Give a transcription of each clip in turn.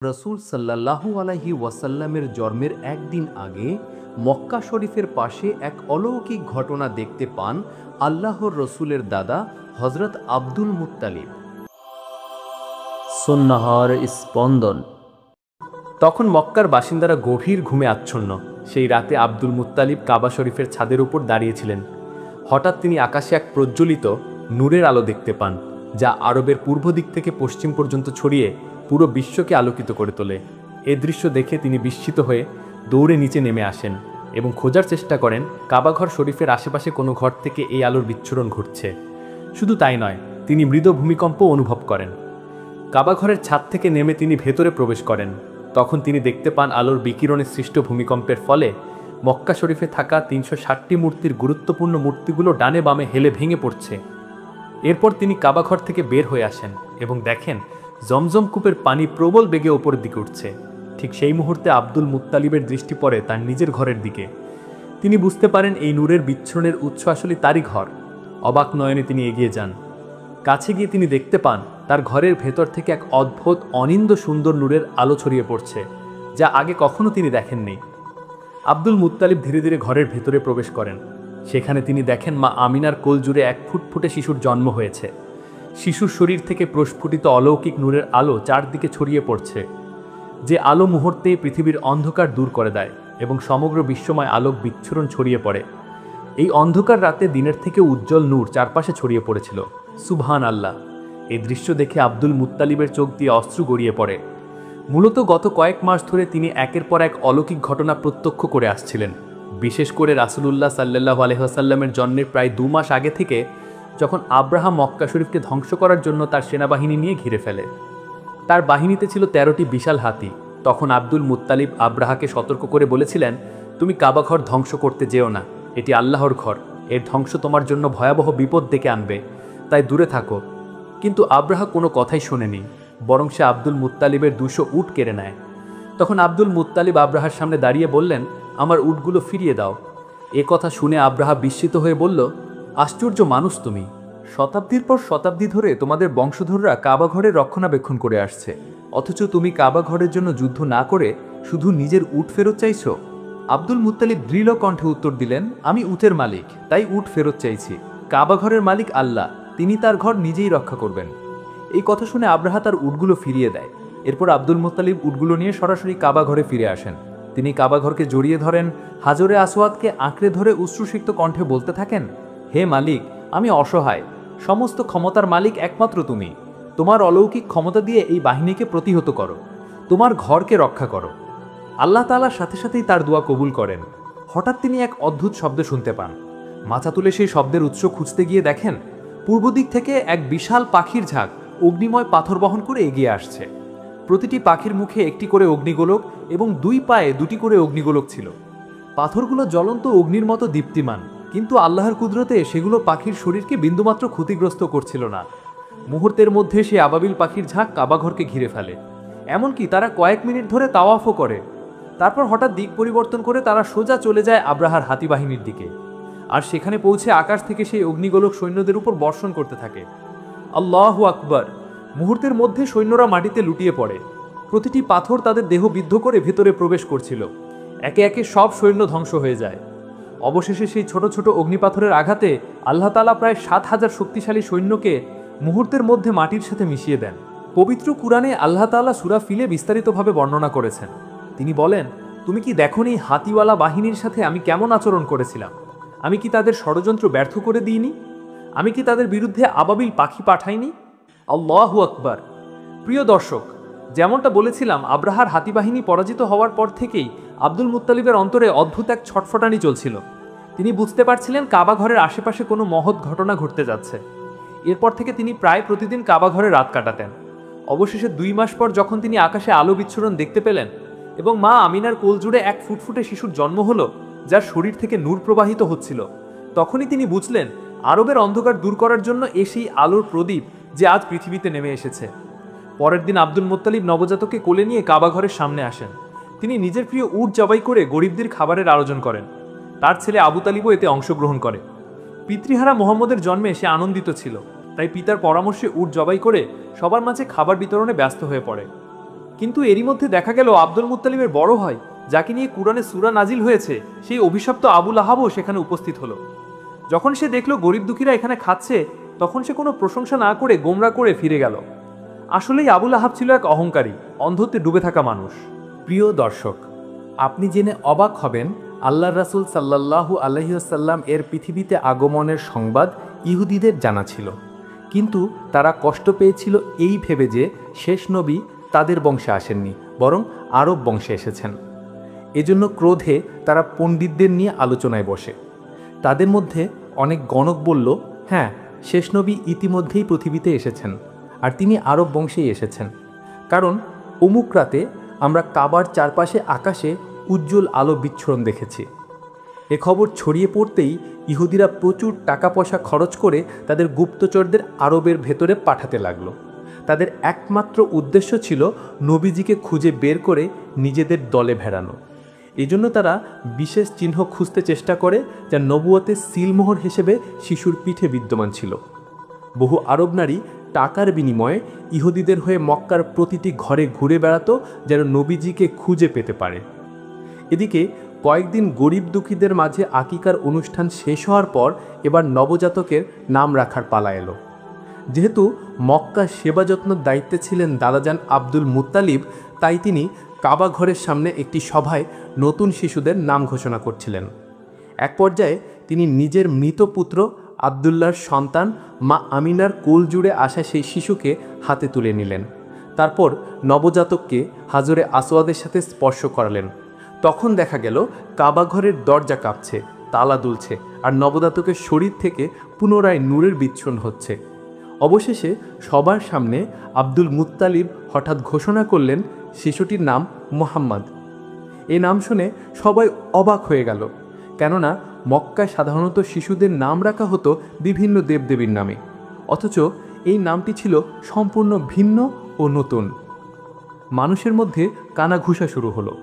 রসুল সাল্লাল্লাহু আলাইহি ওয়াসাল্লামের জন্মের একদিন আগে মক্কা শরীফের পাশে এক অলৌকিক ঘটনা দেখতে পান আল্লাহর রসুলের দাদা হজরত আব্দুল মুত্তালিব। সুন্নাহর স্পন্দন। তখন মক্কার বাসিন্দারা গভীর ঘুমে আচ্ছন্ন। সেই রাতে আব্দুল মুত্তালিব কাবা শরীফের ছাদের উপর দাঁড়িয়েছিলেন। হঠাৎ তিনি আকাশে এক প্রজ্বলিত নূরের আলো দেখতে পান, যা আরবের পূর্ব দিক থেকে পশ্চিম পর্যন্ত ছড়িয়ে পুরো বিশ্বকে আলোকিত করে তোলে। এ দৃশ্য দেখে তিনি বিস্মিত হয়ে দৌড়ে নিচে নেমে আসেন এবং খোঁজার চেষ্টা করেন কাবাঘর শরীফের আশেপাশে কোনো ঘর থেকে এই আলোর বিচ্ছুরণ ঘটছে। শুধু তাই নয়, তিনি মৃদু ভূমিকম্প অনুভব করেন। কাবাঘরের ছাদ থেকে নেমে তিনি ভেতরে প্রবেশ করেন। তখন তিনি দেখতে পান আলোর বিকিরণে সৃষ্ট ভূমিকম্পের ফলে মক্কা শরীফে থাকা ৩৬০টি মূর্তির গুরুত্বপূর্ণ মূর্তিগুলো ডানে বামে হেলে ভেঙে পড়ছে। এরপর তিনি কাবাঘর থেকে বের হয়ে আসেন এবং দেখেন জমজম কূপের পানি প্রবল বেগে ওপরের দিকে উঠছে। ঠিক সেই মুহূর্তে আব্দুল মুত্তালিবের দৃষ্টি পড়ে তার নিজের ঘরের দিকে। তিনি বুঝতে পারেন এই নূরের বিচ্ছুরণের উৎস আসলে তারই ঘর। অবাক নয়নে তিনি এগিয়ে যান। কাছে গিয়ে তিনি দেখতে পান তার ঘরের ভেতর থেকে এক অদ্ভুত অনিন্দ্য সুন্দর নূরের আলো ছড়িয়ে পড়ছে, যা আগে কখনো তিনি দেখেননি। আব্দুল মুত্তালিব ধীরে ধীরে ঘরের ভেতরে প্রবেশ করেন। সেখানে তিনি দেখেন মা আমিনার কোল জুড়ে এক ফুটফুটে শিশুর জন্ম হয়েছে। শিশুর শরীর থেকে প্রস্ফুটিত অলৌকিক নূরের আলো চারদিকে ছড়িয়ে পড়ছে, যে আলো মুহূর্তেই পৃথিবীর অন্ধকার দূর করে দেয় এবং সমগ্র বিশ্বময় আলোক বিচ্ছুরণ ছড়িয়ে পড়ে। এই অন্ধকার রাতে দিনের থেকে উজ্জ্বল নূর চারপাশে ছড়িয়ে পড়েছিল। সুবহান আল্লাহ! এই দৃশ্য দেখে আব্দুল মুত্তালিবের চোখ দিয়ে অশ্রু গড়িয়ে পড়ে। মূলত গত কয়েক মাস ধরে তিনি একের পর এক অলৌকিক ঘটনা প্রত্যক্ষ করে আসছিলেন। বিশেষ করে রাসূলুল্লাহ সাল্লাল্লাহু আলাইহি ওয়াসাল্লামের জন্মের প্রায় ২ মাস আগে থেকে, যখন আব্রাহা মক্কা শরীফকে ধ্বংস করার জন্য তার সেনাবাহিনী নিয়ে ঘিরে ফেলে। তার বাহিনীতে ছিল ১৩টি বিশাল হাতি। তখন আব্দুল মুত্তালিব আব্রাহাকে সতর্ক করে বলেছিলেন, তুমি কাবাঘর ধ্বংস করতে যেও না, এটি আল্লাহর ঘর, এর ধ্বংস তোমার জন্য ভয়াবহ বিপদ ডেকে আনবে, তাই দূরে থাকো। কিন্তু আব্রাহা কোনো কথাই শোনেনি, বরং সে আব্দুল মুত্তালিবের ২০০ উট কেড়ে নেয়। তখন আব্দুল মুত্তালিব আব্রাহার সামনে দাঁড়িয়ে বললেন, আমার উটগুলো ফিরিয়ে দাও। এ কথা শুনে আব্রাহা বিস্মিত হয়ে বলল, আশ্চর্য মানুষ তুমি! শতাব্দীর পর শতাব্দী ধরে তোমাদের বংশধররা কাবাঘরের রক্ষণাবেক্ষণ করে আসছে, অথচ তুমি কাবাঘরের জন্য যুদ্ধ না করে শুধু নিজের উট ফেরত চাইছো। আব্দুল মুত্তালিব দৃঢ় কণ্ঠে উত্তর দিলেন, আমি উটের মালিক, তাই উট ফেরত চাইছি। কাবাঘরের মালিক আল্লাহ, তিনি তার ঘর নিজেই রক্ষা করবেন। এই কথা শুনে আব্রাহা তার উটগুলো ফিরিয়ে দেয়। এরপর আব্দুল মুত্তালিব উটগুলো নিয়ে সরাসরি কাবাঘরে ফিরে আসেন। তিনি কাবাঘরকে জড়িয়ে ধরেন, হাজরে আসওয়াদকে আঁকড়ে ধরে উচ্ছ্বসিত কণ্ঠে বলতে থাকেন, হে মালিক, আমি অসহায়, সমস্ত ক্ষমতার মালিক একমাত্র তুমি। তোমার অলৌকিক ক্ষমতা দিয়ে এই বাহিনীকে প্রতিহত করো, তোমার ঘরকে রক্ষা করো। আল্লাহ তাআলার সাথে সাথেই তার দোয়া কবুল করেন। হঠাৎ তিনি এক অদ্ভুত শব্দ শুনতে পান। মাথা তুলে সেই শব্দের উৎস খুঁজতে গিয়ে দেখেন পূর্ব দিক থেকে এক বিশাল পাখির ঝাঁক অগ্নিময় পাথর বহন করে এগিয়ে আসছে। প্রতিটি পাখির মুখে একটি করে অগ্নিগোলক এবং ২ পায়ে ২টি করে অগ্নিগোলক ছিল। পাথরগুলো জ্বলন্ত অগ্নির মতো দীপ্তিমান, কিন্তু আল্লাহর কুদরতে সেগুলো পাখির শরীরকে বিন্দুমাত্র ক্ষতিগ্রস্ত করছিল না। মুহূর্তের মধ্যে সেই আবাবিল পাখির ঝাঁক কাবাঘরকে ঘিরে ফেলে। এমনকি তারা কয়েক মিনিট ধরে তাওয়াফও করে। তারপর হঠাৎ দিক পরিবর্তন করে তারা সোজা চলে যায় আব্রাহার হাতি বাহিনীর দিকে। আর সেখানে পৌঁছে আকাশ থেকে সেই অগ্নিগোলক সৈন্যদের উপর বর্ষণ করতে থাকে। আল্লাহু আকবার! মুহূর্তের মধ্যে সৈন্যরা মাটিতে লুটিয়ে পড়ে। প্রতিটি পাথর তাদের দেহ বিদ্ধ করে ভেতরে প্রবেশ করছিল। একে একে সব সৈন্য ধ্বংস হয়ে যায়। অবশেষে সেই ছোট ছোট অগ্নিপাথরের আঘাতে আল্লাহ তাআলা প্রায় ৭,০০০ শক্তিশালী সৈন্যকে মুহূর্তের মধ্যে মাটির সাথে মিশিয়ে দেন। পবিত্র কুরআনে আল্লাহ তাআলা সূরা ফিলে বিস্তারিতভাবে বর্ণনা করেছেন। তিনি বলেন, তুমি কি দেখোনি হাতিওয়ালা বাহিনীর সাথে আমি কেমন আচরণ করেছিলাম? আমি কি তাদের ষড়যন্ত্র ব্যর্থ করে দিইনি? আমি কি তাদের বিরুদ্ধে আবাবিল পাখি পাঠাইনি? আল্লাহু আকবার! প্রিয় দর্শক, যেমনটা বলেছিলাম, আব্রাহার হাতিবাহিনী পরাজিত হওয়ার পর থেকেই আব্দুল মুত্তালিবের অন্তরে অদ্ভুত এক ছটফটানি চলছিল। তিনি বুঝতে পারছিলেন কাবাঘরের আশেপাশে কোনো মহৎ ঘটনা ঘটতে যাচ্ছে। এরপর থেকে তিনি প্রায় প্রতিদিন কাবাঘরে রাত কাটাতেন। অবশেষে ২ মাস পর যখন তিনি আকাশে আলো বিচ্ছুরণ দেখতে পেলেন এবং মা আমিনার কোল জুড়ে এক ফুটফুটে শিশুর জন্ম হলো, যার শরীর থেকে নূর প্রবাহিত হচ্ছিল, তখনই তিনি বুঝলেন আরবের অন্ধকার দূর করার জন্য সেই আলোর প্রদীপ যে আজ পৃথিবীতে নেমে এসেছে। পরের দিন আব্দুল মুত্তালিব নবজাতককে কোলে নিয়ে কাবাঘরের সামনে আসেন। তিনি নিজের প্রিয় উট জবাই করে গরিবদের খাবারের আয়োজন করেন। তার ছেলে আবু তালিবও এতে অংশগ্রহণ করে। পিতৃহারা মোহাম্মদের জন্মে সে আনন্দিত ছিল, তাই পিতার পরামর্শে উট জবাই করে সবার মাঝে খাবার বিতরণে ব্যস্ত হয়ে পড়ে। কিন্তু এরই মধ্যে দেখা গেল আব্দুল মুত্তালিবের বড় ভাই, যাকে নিয়ে কুরআনে সূরা নাজিল হয়েছে, সেই অভিশপ্ত আবু লাহাবও সেখানে উপস্থিত হলো। যখন সে দেখলো গরিব দুঃখীরা এখানে খাচ্ছে, তখন সে কোনো প্রশংসা না করে গোমরা করে ফিরে গেল। আসলেই আবু লাহাব ছিল এক অহংকারী, অন্ধত্বে ডুবে থাকা মানুষ। প্রিয় দর্শক, আপনি জেনে অবাক হবেন, আল্লাহ রাসূল সাল্লাল্লাহু আলাইহি ওয়াসাল্লাম এর পৃথিবীতে আগমনের সংবাদ ইহুদিদের জানা ছিল, কিন্তু তারা কষ্ট পেয়েছিল এই ভেবে যে শেষ নবী তাদের বংশে আসেননি, বরং আরব বংশে এসেছেন। এজন্য ক্রোধে তারা পণ্ডিতদের নিয়ে আলোচনায় বসে। তাদের মধ্যে অনেক গণক বলল, হ্যাঁ, শেষ নবী ইতিমধ্যেই পৃথিবীতে এসেছেন, আর তিনি আরব বংশেই এসেছেন, কারণ অমুক রাতে আমরা কাবার চারপাশে আকাশে উজ্জ্বল আলো বিচ্ছুরণ দেখেছি। এ খবর ছড়িয়ে পড়তেই ইহুদিরা প্রচুর টাকা পয়সা খরচ করে তাদের গুপ্তচরদের আরবের ভেতরে পাঠাতে লাগলো। তাদের একমাত্র উদ্দেশ্য ছিল নবীজিকে খুঁজে বের করে নিজেদের দলে ভেড়ানো। এজন্য তারা বিশেষ চিহ্ন খুঁজতে চেষ্টা করে, যা নবুয়তের সিলমোহর হিসেবে শিশুর পিঠে বিদ্যমান ছিল। বহু আরব নারী টাকার বিনিময়ে ইহুদিদের হয়ে মক্কার প্রতিটি ঘরে ঘুরে বেড়াতো, যেন নবীজিকে খুঁজে পেতে পারে। এদিকে কয়েকদিন গরিব দুঃখীদের মাঝে আকিকার অনুষ্ঠান শেষ হওয়ার পর এবার নবজাতকের নাম রাখার পালা এলো। যেহেতু মক্কা সেবা যত্নের দায়িত্বে ছিলেন দাদাজান আব্দুল মুত্তালিব, তাই তিনি কাবা ঘরের সামনে একটি সভায় নতুন শিশুদের নাম ঘোষণা করছিলেন। এক পর্যায়ে তিনি নিজের মৃত পুত্র আবদুল্লাহর সন্তান মা আমিনার কোল জুড়ে আসা সেই শিশুকে হাতে তুলে নিলেন। তারপর নবজাতককে হাজরে আসওয়াদের সাথে স্পর্শ করালেন। তখন দেখা গেল কাবা ঘরের দরজা কাঁপছে, তালা দুলছে, আর নবজাতকের শরীর থেকে পুনরায় নূরের বিচ্ছুরণ হচ্ছে। অবশেষে সবার সামনে আব্দুল মুত্তালিব হঠাৎ ঘোষণা করলেন শিশুটির নাম মুহাম্মদ। এই নাম শুনে সবাই অবাক হয়ে গেল, কেননা মক্কায় সাধারণত শিশুদের নাম রাখা হতো বিভিন্ন দেবদেবীর নামে, অথচ এই নামটি ছিল সম্পূর্ণ ভিন্ন ও নতুন। মানুষের মধ্যে কানাঘুষা শুরু হলো।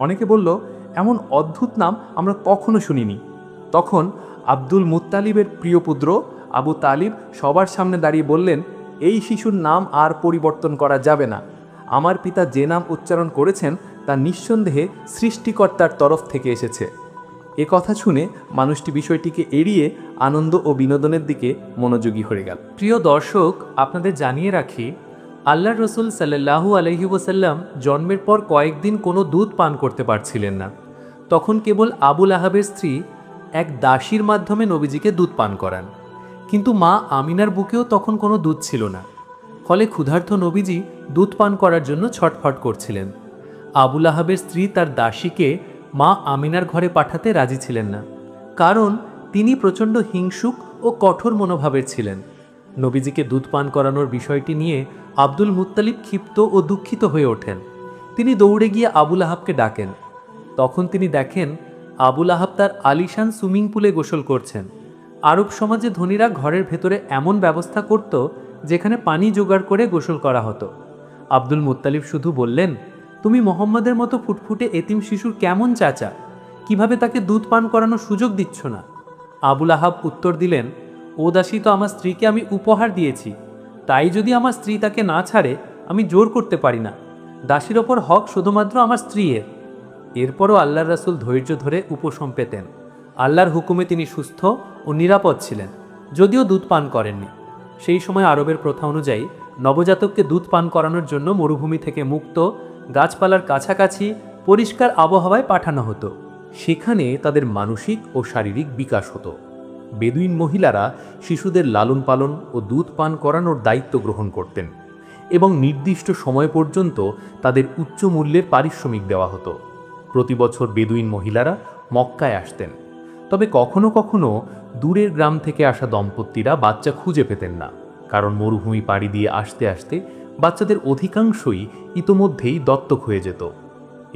অনেকে বলল, এমন অদ্ভুত নাম আমরা কখনো শুনিনি। তখন আব্দুল মুত্তালিবের প্রিয় পুত্র আবু তালিব সবার সামনে দাঁড়িয়ে বললেন, এই শিশুর নাম আর পরিবর্তন করা যাবে না। আমার পিতা যে নাম উচ্চারণ করেছেন তা নিঃসন্দেহে সৃষ্টিকর্তার তরফ থেকে এসেছে। এ কথা শুনে মানুষটি বিষয়টিকে এড়িয়ে আনন্দ ও বিনোদনের দিকে মনোযোগী হয়ে গেল। প্রিয় দর্শক, আপনাদের জানিয়ে রাখি, আল্লাহর রসুল সাল্লাল্লাহু আলাইহি ওয়াসাল্লাম জন্মের পর কয়েকদিন কোনো দুধ পান করতে পারছিলেন না। তখন কেবল আবু লাহাবের স্ত্রী এক দাসীর মাধ্যমে নবীজিকে দুধ পান করান, কিন্তু মা আমিনার বুকেও তখন কোনো দুধ ছিল না। ফলে ক্ষুধার্ত নবীজি দুধ পান করার জন্য ছটফট করছিলেন। আবু লাহাবের স্ত্রী তার দাসীকে মা আমিনার ঘরে পাঠাতে রাজি ছিলেন না, কারণ তিনি প্রচণ্ড হিংসুক ও কঠোর মনোভাবের ছিলেন। নবীজিকে দুধ পান করানোর বিষয়টি নিয়ে আব্দুল মুত্তালিব ক্ষিপ্ত ও দুঃখিত হয়ে ওঠেন। তিনি দৌড়ে গিয়ে আবু লাহাবকে ডাকেন। তখন তিনি দেখেন আবু লাহাব তার আলিশান সুইমিং পুলে গোসল করছেন। আরব সমাজে ধনীরা ঘরের ভেতরে এমন ব্যবস্থা করত যেখানে পানি জোগাড় করে গোসল করা হতো। আব্দুল মুত্তালিব শুধু বললেন, তুমি মোহাম্মদের মতো ফুটফুটে এতিম শিশুর কেমন চাচা, কিভাবে তাকে দুধ পান করানোর সুযোগ দিচ্ছ না? আবু লাহাব উত্তর দিলেন, ও দাসী তো আমার স্ত্রীকে আমি উপহার দিয়েছি, তাই যদি আমার স্ত্রী তাকে না ছাড়ে আমি জোর করতে পারি না। দাসীর ওপর হক শুধুমাত্র আমার স্ত্রীর। এরপরও আল্লাহর রাসূল ধৈর্য ধরে উপশম পেতেন। আল্লাহর হুকুমে তিনি সুস্থ ও নিরাপদ ছিলেন, যদিও দুধ পান করেননি। সেই সময় আরবের প্রথা অনুযায়ী নবজাতককে দুধ পান করানোর জন্য মরুভূমি থেকে মুক্ত গাছপালার কাছাকাছি পরিষ্কার আবহাওয়ায় পাঠানো হতো। সেখানে তাদের মানসিক ও শারীরিক বিকাশ হতো। বেদুইন মহিলারা শিশুদের লালন পালন ও দুধ পান করানোর দায়িত্ব গ্রহণ করতেন এবং নির্দিষ্ট সময় পর্যন্ত তাদের উচ্চ মূল্যের পারিশ্রমিক দেওয়া হতো। প্রতি বছর বেদুইন মহিলারা মক্কায় আসতেন, তবে কখনো কখনো দূরের গ্রাম থেকে আসা দম্পতিরা বাচ্চা খুঁজে পেতেন না, কারণ মরুভূমি পাড়ি দিয়ে আসতে আসতে বাচ্চাদের অধিকাংশই ইতোমধ্যেই দত্তক হয়ে যেত।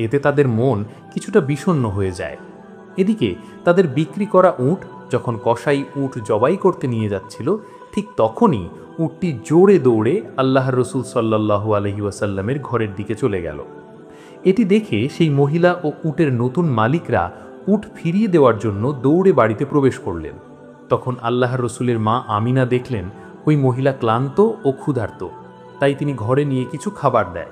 এতে তাদের মন কিছুটা বিষণ্ণ হয়ে যায়। এদিকে তাদের বিক্রি করা উট যখন কসাই উট জবাই করতে নিয়ে যাচ্ছিল, ঠিক তখনই উটটি জোরে দৌড়ে আল্লাহর রসুল সাল্লাল্লাহু আলাইহি ওয়াসাল্লামের ঘরের দিকে চলে গেল। এটি দেখে সেই মহিলা ও উটের নতুন মালিকরা উট ফিরিয়ে দেওয়ার জন্য দৌড়ে বাড়িতে প্রবেশ করলেন। তখন আল্লাহর রসুলের মা আমিনা দেখলেন ওই মহিলা ক্লান্ত ও ক্ষুধার্ত, তাই তিনি ঘরে নিয়ে কিছু খাবার দেয়।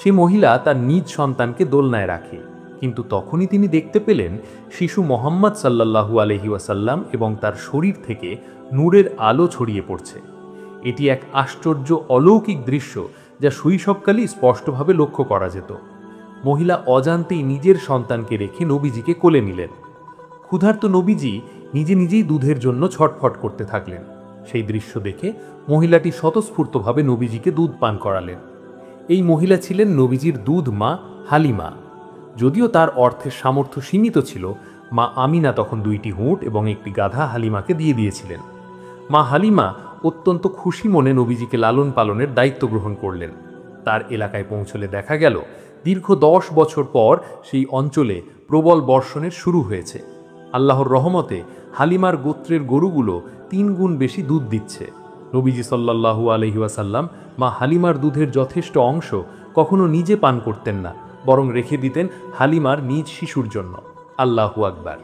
সেই মহিলা তার নিজ সন্তানকে দোলনায় রাখে, কিন্তু তখনই তিনি দেখতে পেলেন শিশু মোহাম্মদ সাল্লাল্লাহু আলাইহি ওয়াসাল্লাম এবং তার শরীর থেকে নূরের আলো ছড়িয়ে পড়ছে। এটি এক আশ্চর্য অলৌকিক দৃশ্য, যা শৈশবকালেই স্পষ্টভাবে লক্ষ্য করা যেত। মহিলা অজান্তেই নিজের সন্তানকে রেখে নবীজিকে কোলে নিলেন। ক্ষুধার্ত নবীজি নিজে নিজেই দুধের জন্য ছটফট করতে থাকলেন। সেই দৃশ্য দেখে মহিলাটি স্বতঃস্ফূর্তভাবে নবীজিকে দুধ পান করালেন। এই মহিলা ছিলেন নবীজির দুধ মা হালিমা। যদিও তার অর্থের সামর্থ্য সীমিত ছিল, মা আমিনা তখন 2টি উট এবং একটি গাধা হালিমাকে দিয়ে দিয়েছিলেন। মা হালিমা অত্যন্ত খুশি মনে নবীজিকে লালন পালনের দায়িত্ব গ্রহণ করলেন। তার এলাকায় পৌঁছলে দেখা গেল দীর্ঘ 10 বছর পর সেই অঞ্চলে প্রবল বর্ষণের শুরু হয়েছে। আল্লাহর রহমতে হালিমার গোত্রের গরুগুলো 3 গুণ বেশি দুধ দিচ্ছে। নবীজি সাল্লাল্লাহু আলাইহি ওয়াসাল্লাম মা হালিমার দুধের যথেষ্ট অংশ কখনো নিজে পান করতেন না, বরং রেখে দিতেন হালিমার নিজ শিশুর জন্য। আল্লাহু আকবার।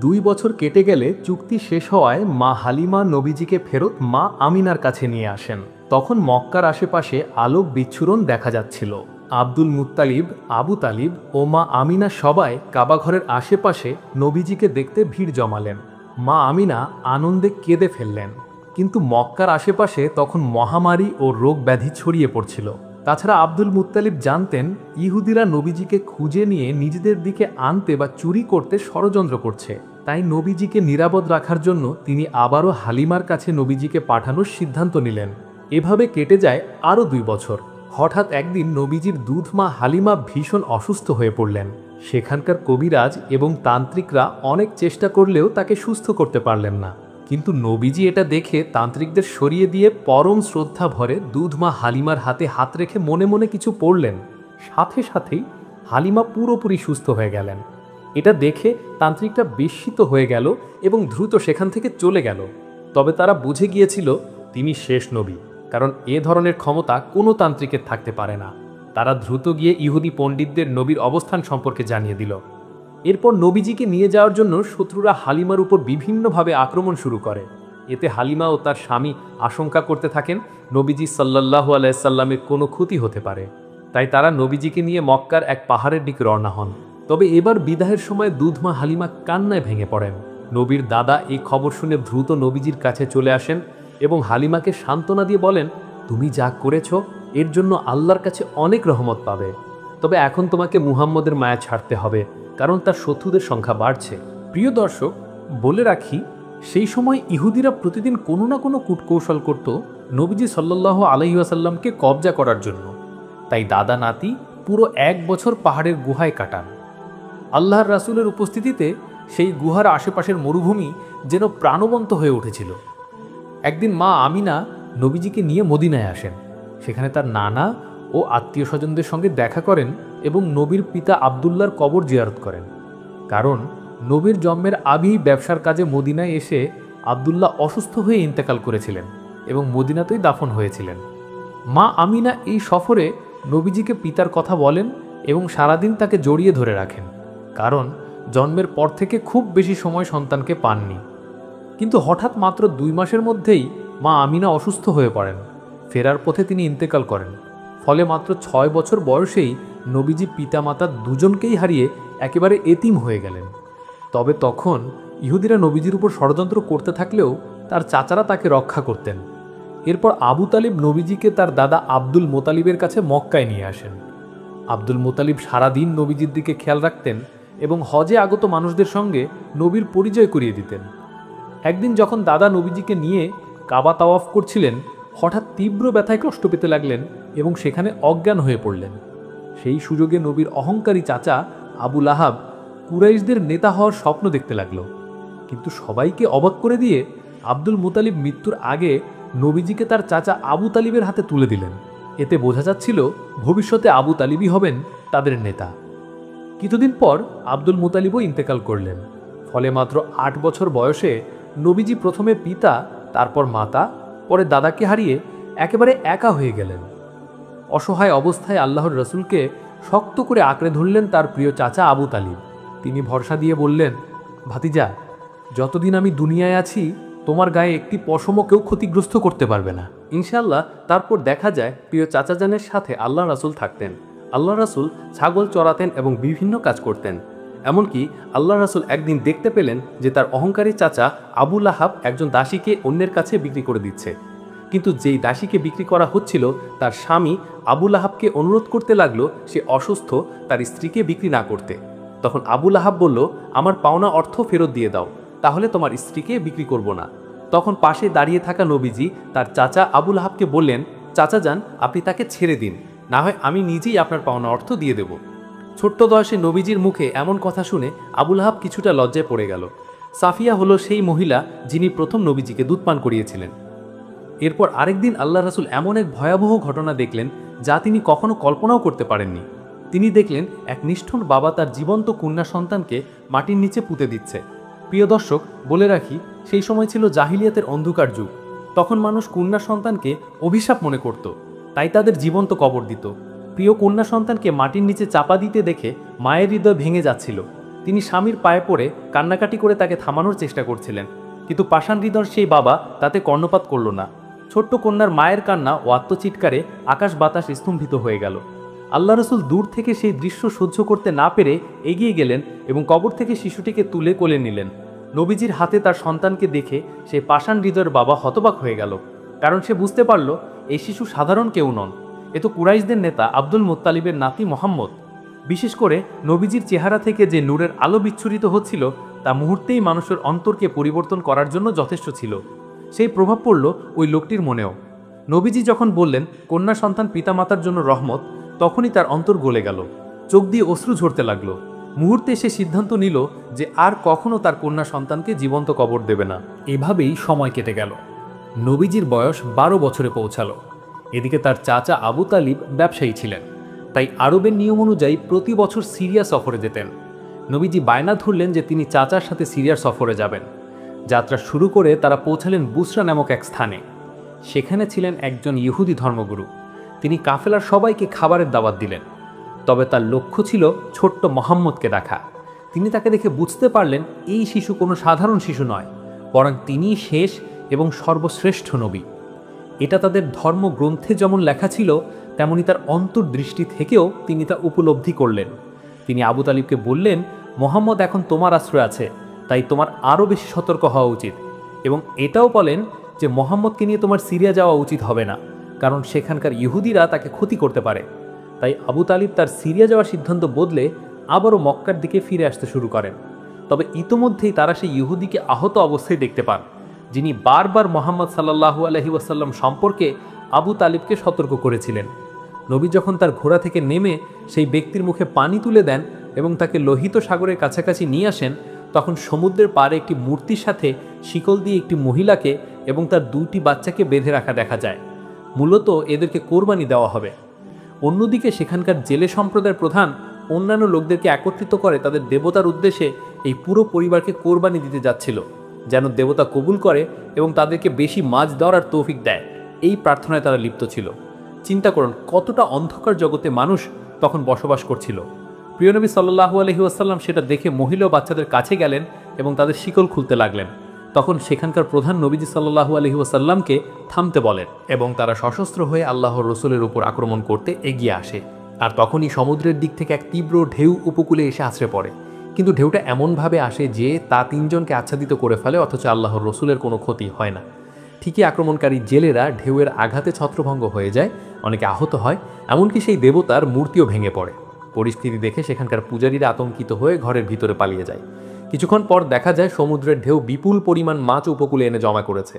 2 বছর কেটে গেলে চুক্তি শেষ হওয়ায় মা হালিমা নবীজিকে ফেরত মা আমিনার কাছে নিয়ে আসেন। তখন মক্কার আশেপাশে আলোক বিচ্ছুরণ দেখা যাচ্ছিল। আব্দুল মুত্তালিব, আবু তালিব ও মা আমিনা সবাই কাবাঘরের আশেপাশে নবীজিকে দেখতে ভিড় জমালেন। মা আমিনা আনন্দে কেঁদে ফেললেন। কিন্তু মক্কার আশেপাশে তখন মহামারী ও রোগ ব্যাধি ছড়িয়ে পড়ছিল। তাছাড়া আব্দুল মুত্তালিব জানতেন ইহুদিরা নবীজিকে খুঁজে নিয়ে নিজেদের দিকে আনতে বা চুরি করতে ষড়যন্ত্র করছে। তাই নবীজিকে নিরাপদ রাখার জন্য তিনি আবারও হালিমার কাছে নবীজিকে পাঠানোর সিদ্ধান্ত নিলেন। এভাবে কেটে যায় আরও 2 বছর। হঠাৎ একদিন নবীজির দুধ মা হালিমা ভীষণ অসুস্থ হয়ে পড়লেন। সেখানকার কবিরাজ এবং তান্ত্রিকরা অনেক চেষ্টা করলেও তাকে সুস্থ করতে পারলেন না। কিন্তু নবীজি এটা দেখে তান্ত্রিকদের সরিয়ে দিয়ে পরম শ্রদ্ধা ভরে দুধ মা হালিমার হাতে হাত রেখে মনে মনে কিছু পড়লেন। সাথে সাথেই হালিমা পুরোপুরি সুস্থ হয়ে গেলেন। এটা দেখে তান্ত্রিকটা বিস্মিত হয়ে গেল এবং দ্রুত সেখান থেকে চলে গেল। তবে তারা বুঝে গিয়েছিল তিনি শেষ নবী, কারণ এ ধরনের ক্ষমতা কোনো তান্ত্রিকের থাকতে পারে না। তারা দ্রুত গিয়ে ইহুদি পণ্ডিতদের নবীর অবস্থান সম্পর্কে জানিয়ে দিল। এরপর নবীজিকে নিয়ে যাওয়ার জন্য শত্রুরা হালিমার উপর বিভিন্নভাবে আক্রমণ শুরু করে। এতে হালিমা ও তার স্বামী আশঙ্কা করতে থাকেন নবীজি সাল্লাল্লাহু আলাইহি সাল্লামের কোনো ক্ষতি হতে পারে। তাই তারা নবীজিকে নিয়ে মক্কার এক পাহাড়ের দিকে রওনা হন। তবে এবার বিদাহের সময় দুধমা হালিমা কান্নায় ভেঙে পড়েন। নবীর দাদা এই খবর শুনে দ্রুত নবীজির কাছে চলে আসেন এবং হালিমাকে সান্ত্বনা দিয়ে বলেন, তুমি যা করেছ এর জন্য আল্লাহর কাছে অনেক রহমত পাবে। তবে এখন তোমাকে মুহাম্মদের মায়া ছাড়তে হবে, কারণ তার শত্রুদের সংখ্যা বাড়ছে। প্রিয় দর্শক, বলে রাখি, সেই সময় ইহুদিরা প্রতিদিন কোনো না কোনো কূটকৌশল করত নবীজি সাল্লাল্লাহু আলাইহি ওয়াসাল্লামকে কবজা করার জন্য। তাই দাদা নাতি পুরো 1 বছর পাহাড়ের গুহায় কাটান। আল্লাহর রাসূলের উপস্থিতিতে সেই গুহার আশেপাশের মরুভূমি যেন প্রাণবন্ত হয়ে উঠেছিল। একদিন মা আমিনা নবীজিকে নিয়ে মদিনায় আসেন। সেখানে তার নানা ও আত্মীয় স্বজনদের সঙ্গে দেখা করেন এবং নবীর পিতা আবদুল্লাহর কবর জিয়ারত করেন। কারণ নবীর জন্মের আগেই ব্যবসার কাজে মদিনায় এসে আবদুল্লাহ অসুস্থ হয়ে ইন্তেকাল করেছিলেন এবং মদিনাতেই দাফন হয়েছিলেন। মা আমিনা এই সফরে নবীজিকে পিতার কথা বলেন এবং সারাদিন তাকে জড়িয়ে ধরে রাখেন, কারণ জন্মের পর থেকে খুব বেশি সময় সন্তানকে পাননি। কিন্তু হঠাৎ মাত্র 2 মাসের মধ্যেই মা আমিনা অসুস্থ হয়ে পড়েন। ফেরার পথে তিনি ইন্তেকাল করেন। ফলে মাত্র 6 বছর বয়সেই নবীজি পিতামাতা দুজনকেই হারিয়ে একেবারে এতিম হয়ে গেলেন। তবে তখন ইহুদিরা নবীজির উপর ষড়যন্ত্র করতে থাকলেও তার চাচারা তাকে রক্ষা করতেন। এরপর আবু তালিব নবীজিকে তার দাদা আব্দুল মোতালিবের কাছে মক্কায় নিয়ে আসেন। আব্দুল মোতালিব সারাদিন নবীজির দিকে খেয়াল রাখতেন এবং হজে আগত মানুষদের সঙ্গে নবীর পরিচয় করিয়ে দিতেন। একদিন যখন দাদা নবীজিকে নিয়ে কাবা তাওয়াফ করছিলেন, হঠাৎ তীব্র ব্যথায় কষ্ট পেতে লাগলেন এবং সেখানে অজ্ঞান হয়ে পড়লেন। সেই সুযোগে নবীর অহংকারী চাচা আবু লাহাব কুরাইশদের নেতা হওয়ার স্বপ্ন দেখতে লাগলো। কিন্তু সবাইকে অবাক করে দিয়ে আব্দুল মুতালিব মৃত্যুর আগে নবীজিকে তার চাচা আবু তালিবের হাতে তুলে দিলেন। এতে বোঝা যাচ্ছিল ভবিষ্যতে আবু তালিবই হবেন তাদের নেতা। কিছুদিন পর আব্দুল মুতালিবও ইন্তেকাল করলেন। ফলে মাত্র 8 বছর বয়সে নবীজি প্রথমে পিতা, তারপর মাতা, পরে দাদাকে হারিয়ে একেবারে একা হয়ে গেলেন। অসহায় অবস্থায় আল্লাহর রসুলকে শক্ত করে আঁকড়ে ধরলেন তার প্রিয় চাচা আবু তালিব। তিনি ভরসা দিয়ে বললেন, ভাতিজা, যতদিন আমি দুনিয়ায় আছি তোমার গায়ে একটি পশমও কেউ ক্ষতিগ্রস্ত করতে পারবে না, ইনশাআল্লাহ। তারপর দেখা যায় প্রিয় চাচাজানের সাথে আল্লাহ রাসূল থাকতেন। আল্লাহ রাসূল ছাগল চড়াতেন এবং বিভিন্ন কাজ করতেন। এমনকি আল্লাহ রাসূল একদিন দেখতে পেলেন যে তার অহংকারী চাচা আবু লাহাব একজন দাসীকে অন্যের কাছে বিক্রি করে দিচ্ছে। কিন্তু যেই দাসীকে বিক্রি করা হচ্ছিল তার স্বামী আবু লাহাবকে অনুরোধ করতে লাগলো সে অসুস্থ, তার স্ত্রীকে বিক্রি না করতে। তখন আবু লাহাব বলল, আমার পাওনা অর্থ ফেরত দিয়ে দাও, তাহলে তোমার স্ত্রীকে বিক্রি করব না। তখন পাশে দাঁড়িয়ে থাকা নবীজি তার চাচা আবু লাহাবকে বললেন, চাচা যান, আপনি তাকে ছেড়ে দিন, না হয় আমি নিজেই আপনার পাওনা অর্থ দিয়ে দেব। ছোট্ট বয়সে নবীজির মুখে এমন কথা শুনে আবু লাহাব কিছুটা লজ্জায় পড়ে গেল। সাফিয়া হলো সেই মহিলা যিনি প্রথম নবীজিকে দুধ পান করিয়েছিলেন। এরপর আরেকদিন আল্লাহ রাসূল এমন এক ভয়াবহ ঘটনা দেখলেন যা তিনি কখনো কল্পনাও করতে পারেননি। তিনি দেখলেন এক নিষ্ঠুর বাবা তার জীবন্ত কন্যা সন্তানকে মাটির নিচে পুঁতে দিচ্ছে। প্রিয় দর্শক, বলে রাখি, সেই সময় ছিল জাহিলিয়াতের অন্ধকার যুগ। তখন মানুষ কন্যা সন্তানকে অভিশাপ মনে করত, তাই তাদের জীবন্ত কবর দিত। প্রিয় কন্যা সন্তানকে মাটির নিচে চাপা দিতে দেখে মায়ের হৃদয় ভেঙে যাচ্ছিল। তিনি স্বামীর পায়ে পড়ে কান্নাকাটি করে তাকে থামানোর চেষ্টা করছিলেন, কিন্তু পাষাণ হৃদয় সেই বাবা তাতে কর্ণপাত করল না। ছোট্ট কন্যার মায়ের কান্না ও আত্মচিৎকারে আকাশ বাতাস স্তম্ভিত হয়ে গেল। আল্লাহ রাসূল দূর থেকে সেই দৃশ্য সহ্য করতে না পেরে এগিয়ে গেলেন এবং কবর থেকে শিশুটিকে তুলে কোলে নিলেন। নবীজির হাতে তার সন্তানকে দেখে সেই পাষাণ হৃদয়ের বাবা হতবাক হয়ে গেল, কারণ সে বুঝতে পারল এই শিশু সাধারণ কেউ নন, এ তো কুরাইশদের নেতা আব্দুল মুত্তালিবের নাতি মুহাম্মদ। বিশেষ করে নবীজির চেহারা থেকে যে নূরের আলো বিচ্ছুরিত হচ্ছিল তা মুহূর্তেই মানুষের অন্তরকে পরিবর্তন করার জন্য যথেষ্ট ছিল। সেই প্রভাব পড়ল ওই লোকটির মনেও। নবীজি যখন বললেন কন্যা সন্তান পিতামাতার জন্য রহমত, তখনই তার অন্তর গলে গেল, চোখ দিয়ে অশ্রু ঝরতে লাগলো। মুহূর্তে সে সিদ্ধান্ত নিল যে আর কখনো তার কন্যা সন্তানকে জীবন্ত কবর দেবে না। এভাবেই সময় কেটে গেল। নবীজির বয়স 12 বছরে পৌঁছালো। এদিকে তার চাচা আবু তালিব ব্যবসায়ী ছিলেন, তাই আরবের নিয়ম অনুযায়ী প্রতি বছর সিরিয়া সফরে যেতেন। নবীজি বায়না ধরলেন যে তিনি চাচার সাথে সিরিয়ার সফরে যাবেন। যাত্রা শুরু করে তারা পৌঁছালেন বুসরা নামক এক স্থানে। সেখানে ছিলেন একজন ইহুদি ধর্মগুরু। তিনি কাফেলার সবাইকে খাবারের দাওয়াত দিলেন, তবে তার লক্ষ্য ছিল ছোট্ট মুহাম্মদকে দেখা। তিনি তাকে দেখে বুঝতে পারলেন এই শিশু কোনো সাধারণ শিশু নয়, বরং তিনিই শেষ এবং সর্বশ্রেষ্ঠ নবী। এটা তাদের ধর্মগ্রন্থে যেমন লেখা ছিল, তেমনি তার অন্তর্দৃষ্টি থেকেও তিনি তা উপলব্ধি করলেন। তিনি আবু তালিবকে বললেন, মুহাম্মদ এখন তোমার আশ্রয় আছে, তাই তোমার আরও বেশি সতর্ক হওয়া উচিত। এবং এটাও বলেন যে মুহাম্মদকে নিয়ে তোমার সিরিয়া যাওয়া উচিত হবে না, কারণ সেখানকার ইহুদিরা তাকে ক্ষতি করতে পারে। তাই আবু তালিব তার সিরিয়া যাওয়ার সিদ্ধান্ত বদলে আবারও মক্কার দিকে ফিরে আসতে শুরু করেন। তবে ইতোমধ্যেই তারা সেই ইহুদিকে আহত অবস্থায় দেখতে পান, যিনি বারবার মুহাম্মদ সাল্লাল্লাহু আলাইহি ওয়াসাল্লাম সম্পর্কে আবু তালিবকে সতর্ক করেছিলেন। নবী যখন তার ঘোড়া থেকে নেমে সেই ব্যক্তির মুখে পানি তুলে দেন এবং তাকে লোহিত সাগরের কাছাকাছি নিয়ে আসেন, তখন সমুদ্রের পাড়ে একটি মূর্তির সাথে শিকল দিয়ে একটি মহিলাকে এবং তার 2টি বাচ্চাকে বেঁধে রাখা দেখা যায়। মূলত এদেরকে কোরবানি দেওয়া হবে। অন্যদিকে সেখানকার জেলে সম্প্রদায়ের প্রধান অন্যান্য লোকদেরকে একত্রিত করে তাদের দেবতার উদ্দেশ্যে এই পুরো পরিবারকে কোরবানি দিতে যাচ্ছিল, যেন দেবতা কবুল করে এবং তাদেরকে বেশি মাছ দেওয়ার আর তৌফিক দেয়। এই প্রার্থনায় তারা লিপ্ত ছিল। চিন্তা করুন কতটা অন্ধকার জগতে মানুষ তখন বসবাস করছিল। প্রিয় নবী সাল্লাল্লাহু আলাইহি ওয়াসাল্লাম সেটা দেখে মহিলা ও বাচ্চাদের কাছে গেলেন এবং তাদের শিকল খুলতে লাগলেন। তখন সেখানকার প্রধান নবীজি সাল্লাল্লাহু আলাইহি ওয়াসাল্লামকে থামতে বলেন এবং তারা সশস্ত্র হয়ে আল্লাহর রসুলের উপর আক্রমণ করতে এগিয়ে আসে। আর তখনই সমুদ্রের দিক থেকে এক তীব্র ঢেউ উপকূলে এসে আছড়ে পড়ে। কিন্তু ঢেউটা এমনভাবে আসে যে তা 3 জনকে আচ্ছাদিত করে ফেলে, অথচ আল্লাহর রসুলের কোনো ক্ষতি হয় না। ঠিকই আক্রমণকারী জেলেরা ঢেউয়ের আঘাতে ছত্রভঙ্গ হয়ে যায়, অনেকে আহত হয়, এমনকি সেই দেবতার মূর্তিও ভেঙে পড়ে। পরিস্থিতি দেখে সেখানকার পূজারীরা আতঙ্কিত হয়ে ঘরের ভিতরে পালিয়ে যায়। কিছুক্ষণ পর দেখা যায় সমুদ্রের ঢেউ বিপুল পরিমাণ মাছ উপকূলে এনে জমা করেছে।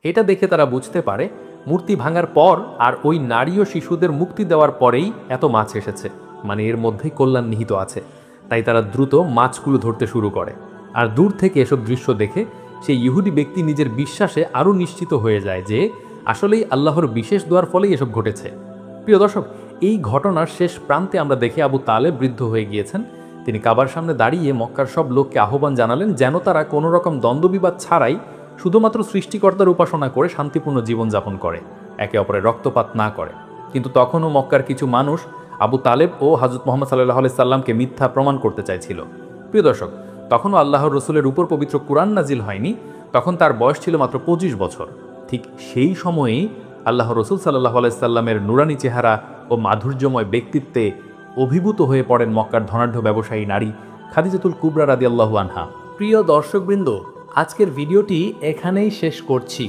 এটা দেখে তারা বুঝতে পারে মূর্তি ভাঙার পর আর ওই নারী ও শিশুদের মুক্তি দেওয়ার পরেই এত মাছ এসেছে, মানে এর মধ্যেই কল্যাণ নিহিত আছে। তাই তারা দ্রুত মাছগুলো ধরতে শুরু করে। আর দূর থেকে এসব দৃশ্য দেখে সেই ইহুদি ব্যক্তি নিজের বিশ্বাসে আরও নিশ্চিত হয়ে যায় যে আসলেই আল্লাহর বিশেষ দোয়ার ফলেই এসব ঘটেছে। প্রিয় দর্শক, এই ঘটনার শেষ প্রান্তে আমরা দেখি আবু তালেব বৃদ্ধ হয়ে গিয়েছেন। তিনি কাবার সামনে দাঁড়িয়ে মক্কার সব লোককে আহ্বান জানালেন যেন তারা কোনো রকম দ্বন্দ্ববিবাদ ছাড়াই শুধুমাত্র সৃষ্টিকর্তার উপাসনা করে শান্তিপূর্ণ জীবনযাপন করে, একে অপরের রক্তপাত না করে। কিন্তু তখনও মক্কার কিছু মানুষ আবু তালেব ও হযরত মুহাম্মদ সাল্লাল্লাহু আলাইহি সাল্লামকে মিথ্যা প্রমাণ করতে চাইছিল। প্রিয় দর্শক, তখনও আল্লাহর রসুলের উপর পবিত্র কুরআন নাজিল হয়নি, তখন তার বয়স ছিল মাত্র 25 বছর। ঠিক সেই সময়েই আল্লাহর রসুল সাল্লাল্লাহু আলাইহি সাল্লামের নুরানি চেহারা ও মাধুর্যময় ব্যক্তিত্বে অভিভূত হয়ে পড়েন মক্কার ধনাঢ্য ব্যবসায়ী নারী খাদিজাতুল কুবরা রাদিয়াল্লাহু আনহা। প্রিয় দর্শকবৃন্দ, আজকের ভিডিওটি এখানেই শেষ করছি।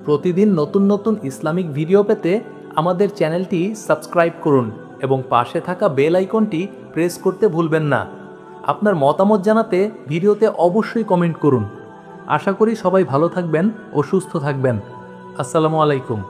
প্রতিদিন নতুন নতুন ইসলামিক ভিডিও পেতে আমাদের চ্যানেলটি সাবস্ক্রাইব করুন এবং পাশে থাকা বেল আইকনটি প্রেস করতে ভুলবেন না। আপনার মতামত জানাতে ভিডিওতে অবশ্যই কমেন্ট করুন। আশা করি সবাই ভালো থাকবেন ও সুস্থ থাকবেন। আসসালামু আলাইকুম।